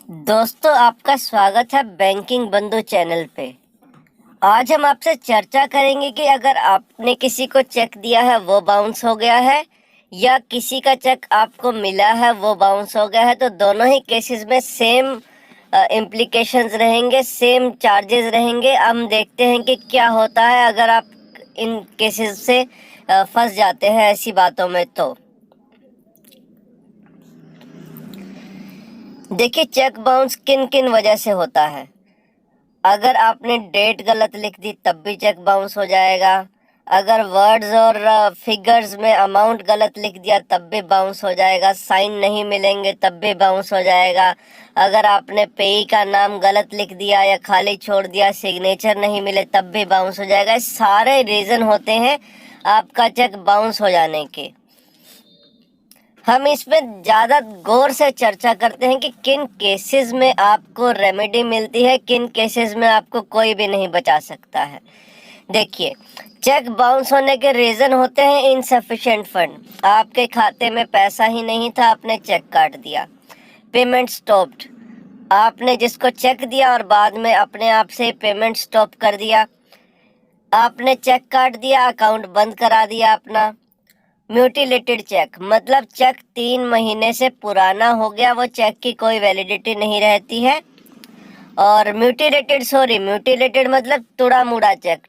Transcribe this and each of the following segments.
दोस्तों, आपका स्वागत है बैंकिंग बंधु चैनल पे। आज हम आपसे चर्चा करेंगे कि अगर आपने किसी को चेक दिया है वो बाउंस हो गया है या किसी का चेक आपको मिला है वो बाउंस हो गया है, तो दोनों ही केसेस में सेम इम्प्लीकेशंस रहेंगे, सेम चार्जेस रहेंगे। हम देखते हैं कि क्या होता है अगर आप इन केसेस से फंस जाते हैं ऐसी बातों में। तो देखिए, चेक बाउंस किन किन वजह से होता है। अगर आपने डेट गलत लिख दी तब भी चेक बाउंस हो जाएगा। अगर वर्ड्स और फिगर्स में अमाउंट गलत लिख दिया तब भी बाउंस हो जाएगा। साइन नहीं मिलेंगे तब भी बाउंस हो जाएगा। अगर आपने पेई का नाम गलत लिख दिया या खाली छोड़ दिया, सिग्नेचर नहीं मिले तब भी बाउंस हो जाएगा। ये सारे रीज़न होते हैं आपका चेक बाउंस हो जाने के। हम इसमें ज़्यादा गौर से चर्चा करते हैं कि किन केसेस में आपको रेमेडी मिलती है, किन केसेस में आपको कोई भी नहीं बचा सकता है। देखिए, चेक बाउंस होने के रीज़न होते हैं इनसफिशिएंट फंड। आपके खाते में पैसा ही नहीं था, आपने चेक काट दिया। पेमेंट स्टॉप्ड, आपने जिसको चेक दिया और बाद में अपने आप से पेमेंट स्टॉप कर दिया। आपने चेक काट दिया, अकाउंट बंद करा दिया अपना। म्यूटिलेटेड चेक, मतलब चेक 3 महीने से पुराना हो गया, वो चेक की कोई वैलिडिटी नहीं रहती है। और म्यूटिलेटेड मतलब तुड़ा मुड़ा चेक।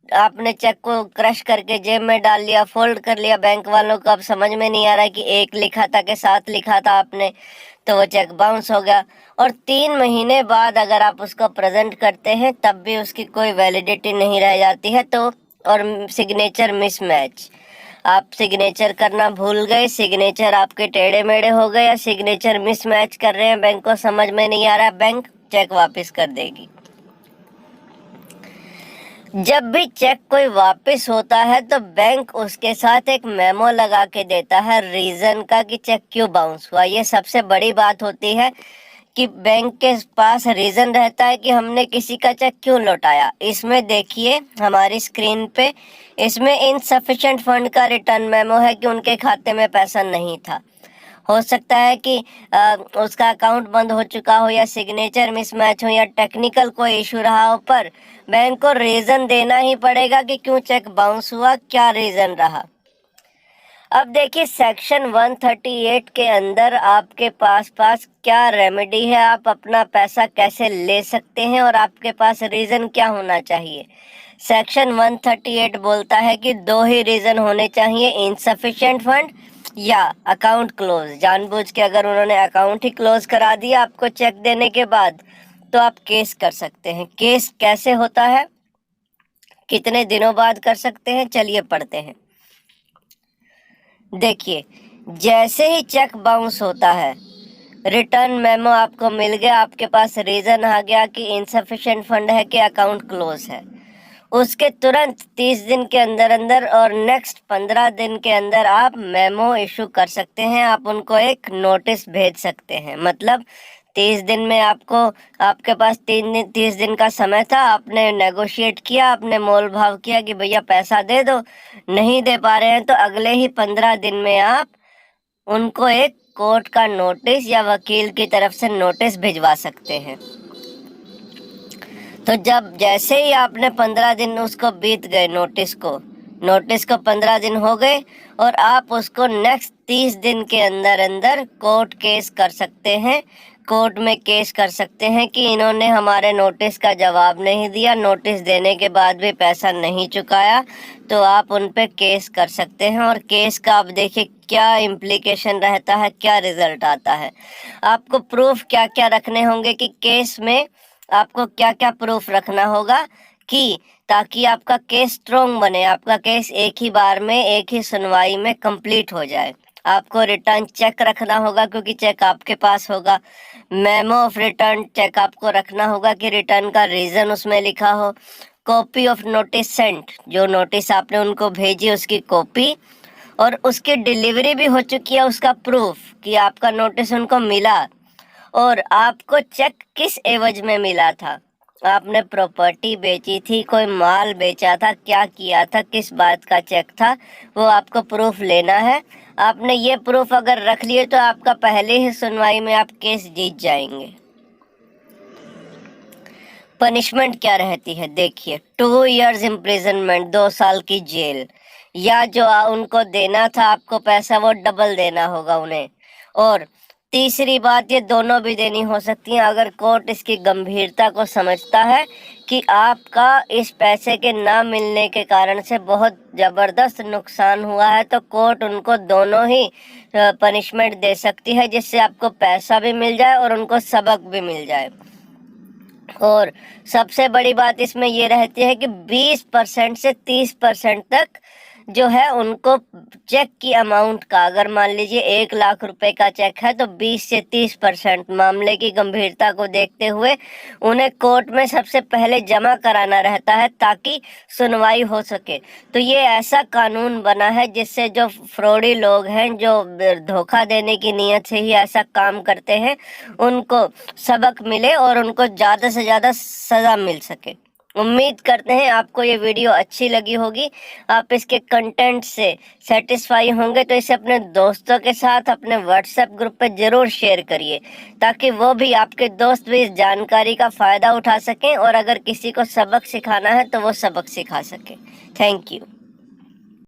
आपने चेक को क्रश करके जेब में डाल लिया, फोल्ड कर लिया। बैंक वालों को अब समझ में नहीं आ रहा कि 1 लिखा था कि 7 लिखा था आपने, तो वो चेक बाउंस हो गया। और 3 महीने बाद अगर आप उसको प्रेजेंट करते हैं तब भी उसकी कोई वैलिडिटी नहीं रह जाती है। तो और सिग्नेचर मिसमैच, आप सिग्नेचर करना भूल गए, सिग्नेचर आपके टेढ़े मेढ़े हो गए या सिग्नेचर मिसमैच कर रहे हैं, बैंक को समझ में नहीं आ रहा, बैंक चेक वापस कर देगी। जब भी चेक कोई वापस होता है तो बैंक उसके साथ एक मेमो लगा के देता है रीजन का कि चेक क्यों बाउंस हुआ। ये सबसे बड़ी बात होती है कि बैंक के पास रीज़न रहता है कि हमने किसी का चेक क्यों लौटाया। इसमें देखिए हमारी स्क्रीन पे, इसमें इनसफिशिएंट फंड का रिटर्न मेमो है कि उनके खाते में पैसा नहीं था। हो सकता है कि उसका अकाउंट बंद हो चुका हो या सिग्नेचर मिसमैच हो या टेक्निकल कोई इशू रहा हो, पर बैंक को रीज़न देना ही पड़ेगा कि क्यों चेक बाउंस हुआ, क्या रीज़न रहा। अब देखिए, सेक्शन 138 के अंदर आपके पास क्या रेमेडी है, आप अपना पैसा कैसे ले सकते हैं और आपके पास रीज़न क्या होना चाहिए। सेक्शन 138 बोलता है कि 2 ही रीज़न होने चाहिए, इनसफिशिएंट फंड या अकाउंट क्लोज। जानबूझ के अगर उन्होंने अकाउंट ही क्लोज करा दिया आपको चेक देने के बाद, तो आप केस कर सकते हैं। केस कैसे होता है, कितने दिनों बाद कर सकते हैं, चलिए पढ़ते हैं। देखिए, जैसे ही चेक बाउंस होता है, रिटर्न मेमो आपको मिल गया, आपके पास रीज़न आ गया कि इनसफिशिएंट फंड है कि अकाउंट क्लोज है, उसके तुरंत 30 दिन के अंदर अंदर और नेक्स्ट 15 दिन के अंदर आप मेमो इशू कर सकते हैं। आप उनको एक नोटिस भेज सकते हैं। मतलब 30 दिन में आपको, आपके पास 30 दिन का समय था, आपने नेगोशिएट किया, आपने मोल भाव किया कि भैया पैसा दे दो, नहीं दे पा रहे हैं, तो अगले ही 15 दिन में आप उनको एक कोर्ट का नोटिस या वकील की तरफ से नोटिस भिजवा सकते हैं। तो जब जैसे ही आपने 15 दिन उसको बीत गए, नोटिस को 15 दिन हो गए और आप उसको नेक्स्ट 30 दिन के अंदर अंदर कोर्ट केस कर सकते हैं। कोर्ट में केस कर सकते हैं कि इन्होंने हमारे नोटिस का जवाब नहीं दिया, नोटिस देने के बाद भी पैसा नहीं चुकाया, तो आप उन पे केस कर सकते हैं। और केस का आप देखिए क्या इम्प्लीकेशन रहता है, क्या रिजल्ट आता है। आपको प्रूफ क्या क्या रखने होंगे कि केस में आपको क्या क्या प्रूफ रखना होगा कि ताकि आपका केस स्ट्रॉन्ग बने, आपका केस एक ही बार में, एक ही सुनवाई में कंप्लीट हो जाए। आपको रिटर्न चेक रखना होगा क्योंकि चेक आपके पास होगा। मेमो ऑफ रिटर्न चेक आपको रखना होगा कि रिटर्न का रीज़न उसमें लिखा हो। कॉपी ऑफ नोटिस सेंट, जो नोटिस आपने उनको भेजी उसकी कॉपी, और उसकी डिलीवरी भी हो चुकी है, उसका प्रूफ कि आपका नोटिस उनको मिला और आपको चेक किस एवज में मिला था। आपने प्रॉपर्टी बेची थी, कोई माल बेचा था, क्या किया था, किस बात का चेक था, वो आपको प्रूफ लेना है। आपने ये प्रूफ अगर रख लिए तो आपका पहले ही सुनवाई में आप केस जीत जाएंगे। पनिशमेंट क्या रहती है, देखिए 2 years इम्प्रिजनमेंट, 2 साल की जेल, या जो उनको देना था आपको पैसा वो डबल देना होगा उन्हें। और तीसरी बात, ये दोनों भी देनी हो सकती हैं अगर कोर्ट इसकी गंभीरता को समझता है कि आपका इस पैसे के ना मिलने के कारण से बहुत ज़बरदस्त नुकसान हुआ है, तो कोर्ट उनको दोनों ही पनिशमेंट दे सकती है, जिससे आपको पैसा भी मिल जाए और उनको सबक भी मिल जाए। और सबसे बड़ी बात इसमें ये रहती है कि 20% से 30% तक जो है उनको चेक की अमाउंट का, अगर मान लीजिए 1 लाख रुपए का चेक है तो 20 से 30% मामले की गंभीरता को देखते हुए उन्हें कोर्ट में सबसे पहले जमा कराना रहता है ताकि सुनवाई हो सके। तो ये ऐसा कानून बना है जिससे जो फ्रॉडी लोग हैं, जो धोखा देने की नीयत से ही ऐसा काम करते हैं, उनको सबक मिले और उनको ज़्यादा से ज़्यादा सज़ा मिल सके। उम्मीद करते हैं आपको ये वीडियो अच्छी लगी होगी, आप इसके कंटेंट से सेटिस्फाई होंगे, तो इसे अपने दोस्तों के साथ अपने व्हाट्सएप ग्रुप पे ज़रूर शेयर करिए ताकि वो भी, आपके दोस्त भी इस जानकारी का फ़ायदा उठा सकें और अगर किसी को सबक सिखाना है तो वो सबक सिखा सके। Thank you.